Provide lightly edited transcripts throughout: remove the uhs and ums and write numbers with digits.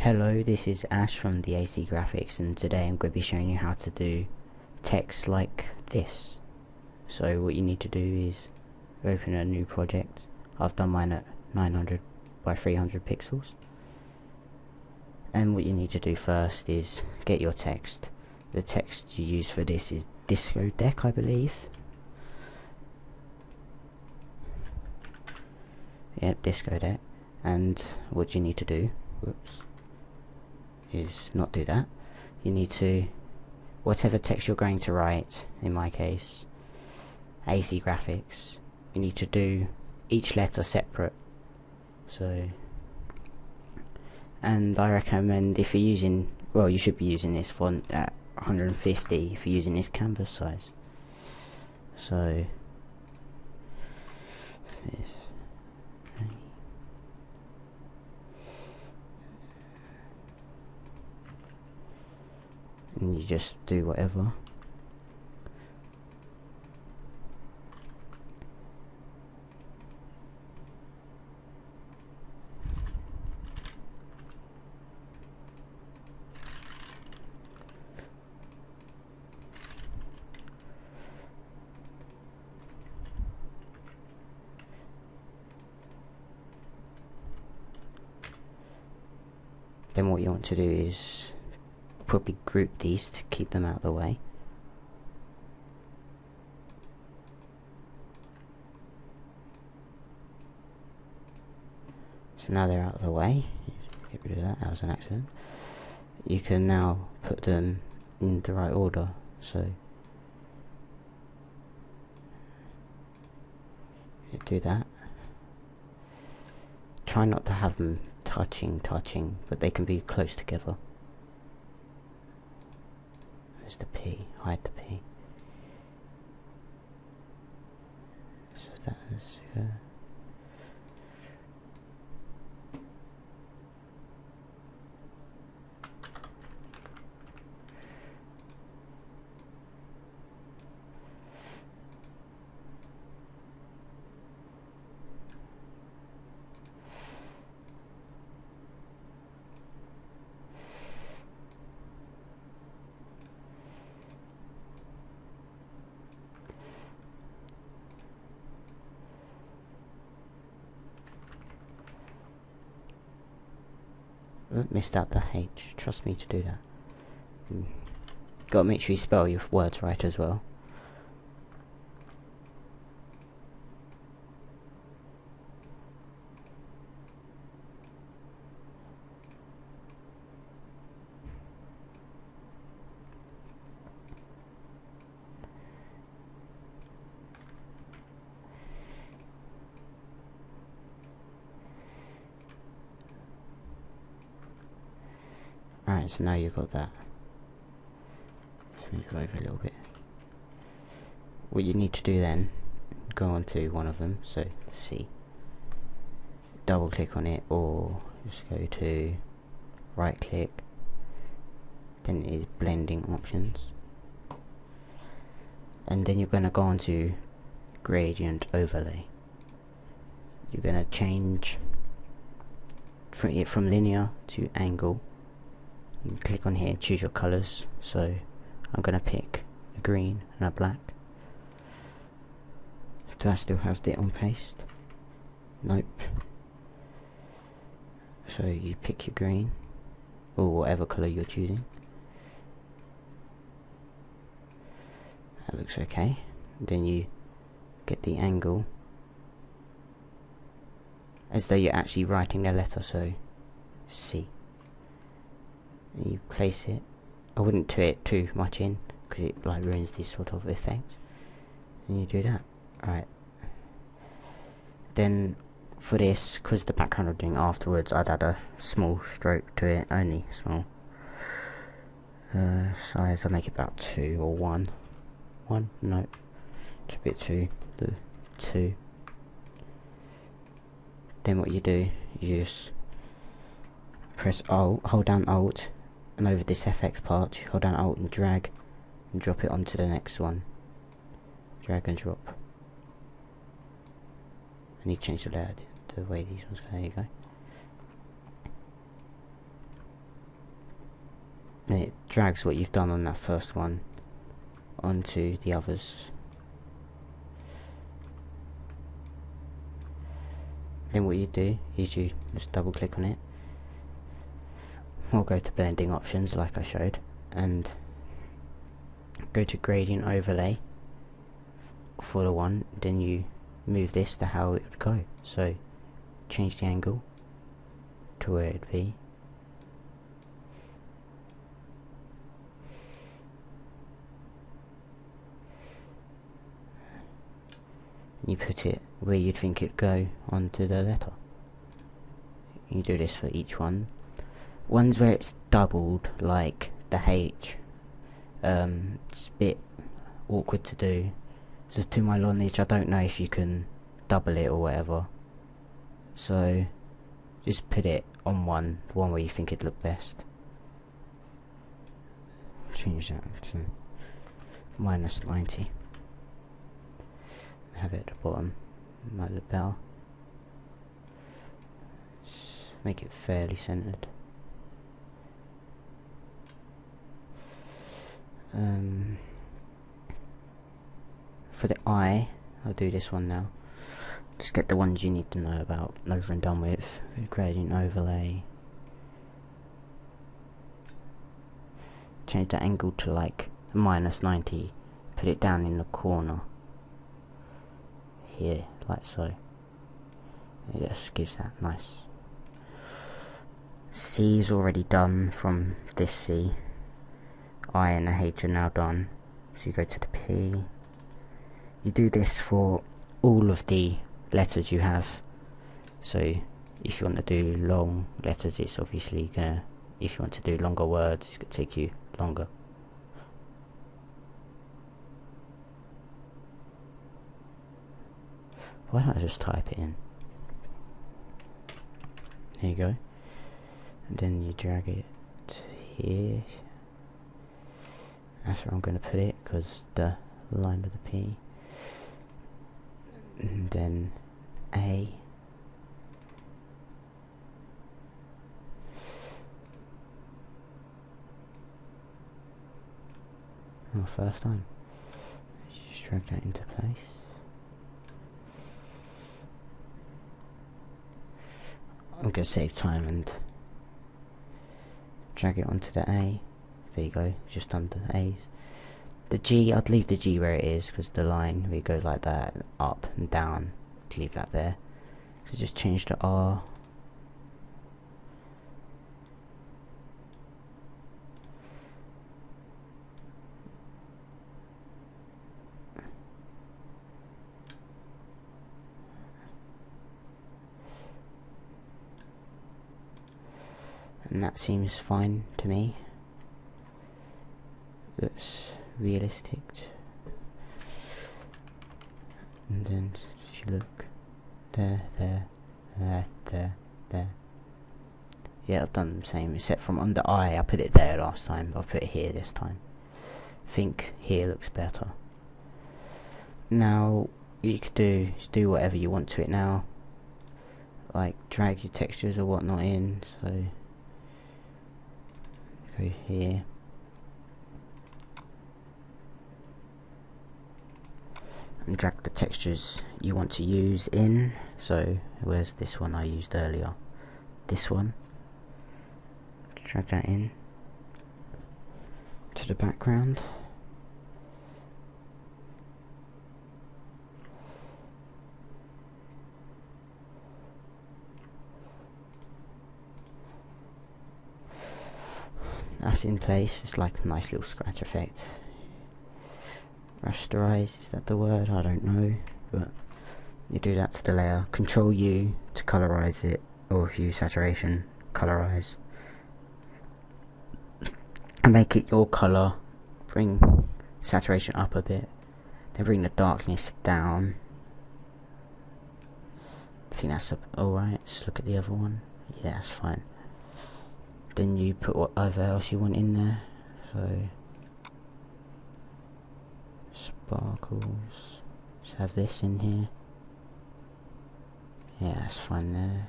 Hello, this is Ash from the AC Graphics, and today I'm going to be showing you how to do text like this. So what you need to do is open a new project. I've done mine at 900 by 300 pixels. And what you need to do first is get your text. The text you use for this is Disco Deck, I believe. Yep, Disco Deck. And what you need to do, is not do that. You need to, whatever text you're going to write, in my case AC Graphics, you need to do each letter separate. So, and I recommend, if you're using, well, you should be using this font at 150 if you're using this canvas size. So and you just do whatever. Then what you want to do is probably group these to keep them out of the way. So now they're out of the way. Get rid of that, that was an accident. You can now put them in the right order. So you do that. Try not to have them touching, but they can be close together. There's the P, hide the P. So that is missed out the H. Trust me to do that. Gotta make sure you spell your words right as well. Alright, so now you've got that. Let's move it over a little bit. What you need to do then, go on to one of them, so C. Double click on it, or just go to right click, then it is blending options. And then you're going to go on to gradient overlay. You're going to change from linear to angle. You can click on here, choose your colours. So I'm going to pick a green and a black. Do I still have it on paste? Nope. So you pick your green, or whatever colour you're choosing. That looks okay. Then you get the angle as though you're actually writing the letter, so C. And you place it. I wouldn't put it too much in because it like ruins this sort of effect. And you do that. Alright. Then for this, because the background I'm doing afterwards, I'd add a small stroke to it, only small. Size, I'll make it about 2 or 1. 1? No. It's a bit too. The 2. Then what you do, you just press Alt, hold down Alt, and over this FX part, you hold down Alt and drag, and drop it onto the next one. Drag and drop. I need to change the layout, the way these ones go. There you go. drags what you've done on that first one onto the others. Then what you do is you just double click on it, or go to blending options like I showed, and go to gradient overlay for the one. Then you move this to how it would go. So change the angle to where it'd be. You put it where you'd think it'd go onto the letter. You do this for each one. Ones where it's doubled, like the H, it's a bit awkward to do. So to my knowledge, I don't know if you can double it or whatever. So just put it on one where you think it'd look best. Change that to -90. Have it at the bottom, might look better. Just make it fairly centered. For the eye, I'll do this one now. Just get the ones you need to know about over and done with. Gradient overlay. Change the angle to like -90. Put it down in the corner. Here, like so. Yes, gives that nice. C is already done from this C. I and the H are now done. So you go to the P. You do this for all of the letters you have. So if you want to do long letters, it's obviously gonna, if you want to do longer words, it's gonna take you longer. Why don't I just type it in? There you go. And then you drag it here. That's where I'm going to put it, because the line of the P. And then A. Oh, first time. Just drag that into place. I'm going to save time and drag it onto the A. There you go, just under the A's. The G, I'd leave the G where it is, because the line where it goes like that, up and down, to leave that there. So just change the R. And that seems fine to me. Looks realistic. And then if you look there, there. Yeah, I've done the same, except from under I put it there last time, I'll put it here this time. Think here looks better. Now, what you could do is do whatever you want to it now. Like drag your textures or whatnot in, so go here. And drag the textures you want to use in. So where's this one I used earlier? This one. Drag that in to the background. That's in place. It's like a nice little scratch effect. Rasterize, is that the word? I don't know, but you do that to the layer. Control U to colorize it, or hue saturation, colorize, and make it your color. Bring saturation up a bit, then bring the darkness down. I think that's alright. Let's look at the other one. Yeah, that's fine. Then you put whatever else you want in there. So sparkles. Just have this in here. Yeah, that's fine there.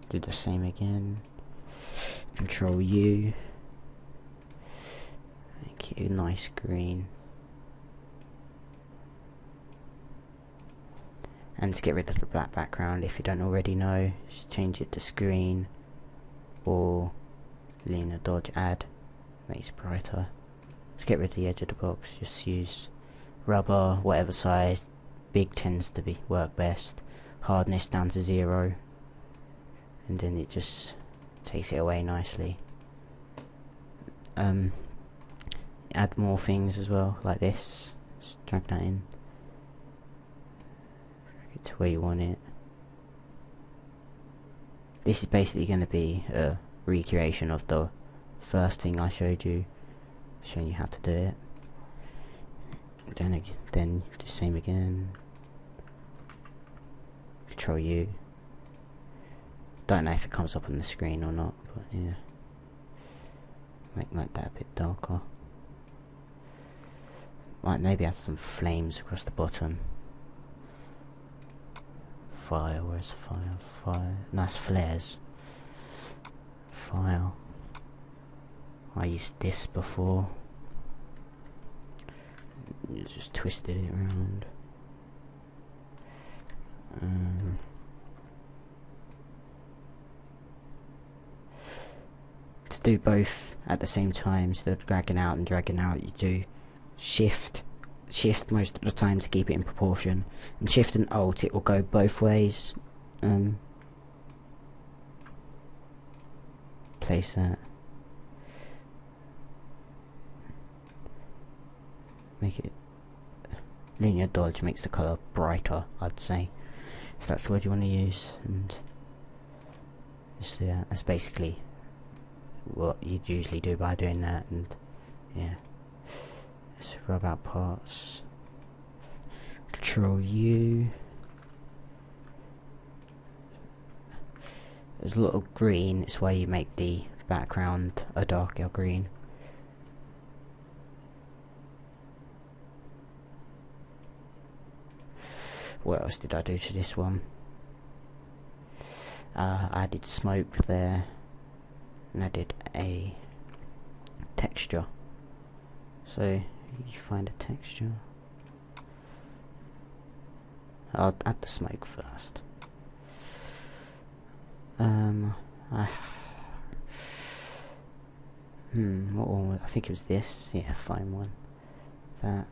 Do the same again. Control U. make it a nice green. And to get rid of the black background, if you don't already know, just change it to screen or linear dodge add, makes it brighter. To get rid of the edge of the box, just use rubber, whatever size. Big tends to work best. Hardness down to 0, and then it just takes it away nicely. Add more things as well, like this. Just drag that in. Drag it to where you want it. This is basically going to be a recreation of the first thing I showed you, showing you how to do it. Then do the same again. Control U. Don't know if it comes up on the screen or not, but yeah. Make that a bit darker. Might maybe add some flames across the bottom. Fire, where's fire? Fire. Nice flares. Fire. I used this before. Just twisted it around. To do both at the same time, instead of dragging out and dragging out, you do shift most of the time to keep it in proportion, and shift and alt, it will go both ways. Place that. Make it linear dodge, makes the colour brighter, I'd say, if that's the word you want to use. And just do that. That's basically what you'd usually do by doing that. And yeah, let's rub out parts. Control U. There's a lot of green, it's why you make the background a darker green. What else did I do to this one? I added smoke there, and I did a texture. So you find a texture. I'll add the smoke first. What one? I think it was this. Yeah, fine one. That.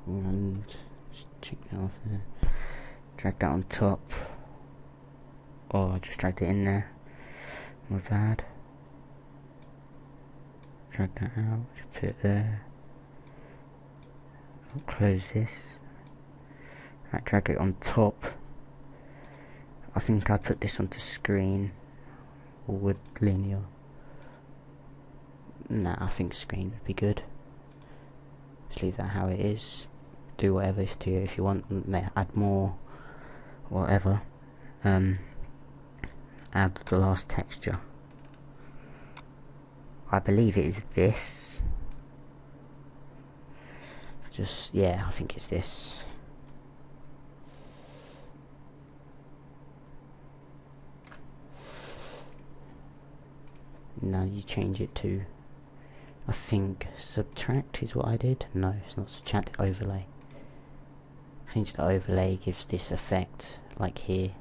And just check that off there. Drag that on top. Or just drag it in there. My bad. Drag that out. Just put it there. I'll close this. Right, drag it on top. I think I'd put this onto screen. Or would linear. Nah, I think screen would be good. Just leave that how it is. Do whatever if you want, add more, whatever. Add the last texture. I believe it is this. Just, yeah, I think it's this. Now you change it to, I think, subtract is what I did. No, it's not subtract, overlay. Change the overlay, gives this effect, like here.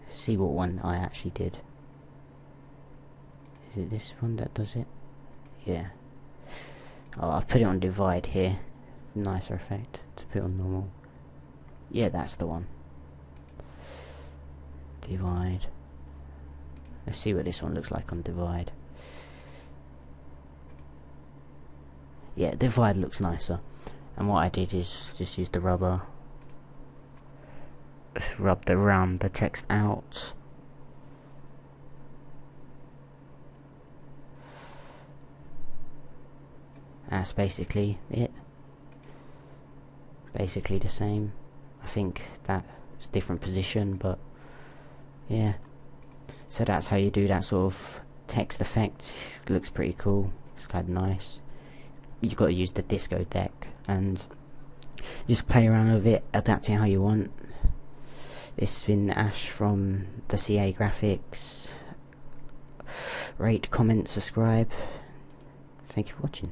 See what one I actually did. Is it this one that does it? Yeah. Oh, I've put it on divide here. Nicer effect to put on normal. Yeah, that's the one. Divide. Let's see what this one looks like on divide. Yeah, divide looks nicer. And what I did is just use the rubber, rub the text out. That's basically it. Basically the same. I think that's a different position, but yeah. So that's how you do that sort of text effect. It looks pretty cool. It's kind of nice. You've got to use the disco deck and just play around with it, adapting how you want. This has been Ash from the CA Graphics. Rate, comment, subscribe. thank you for watching.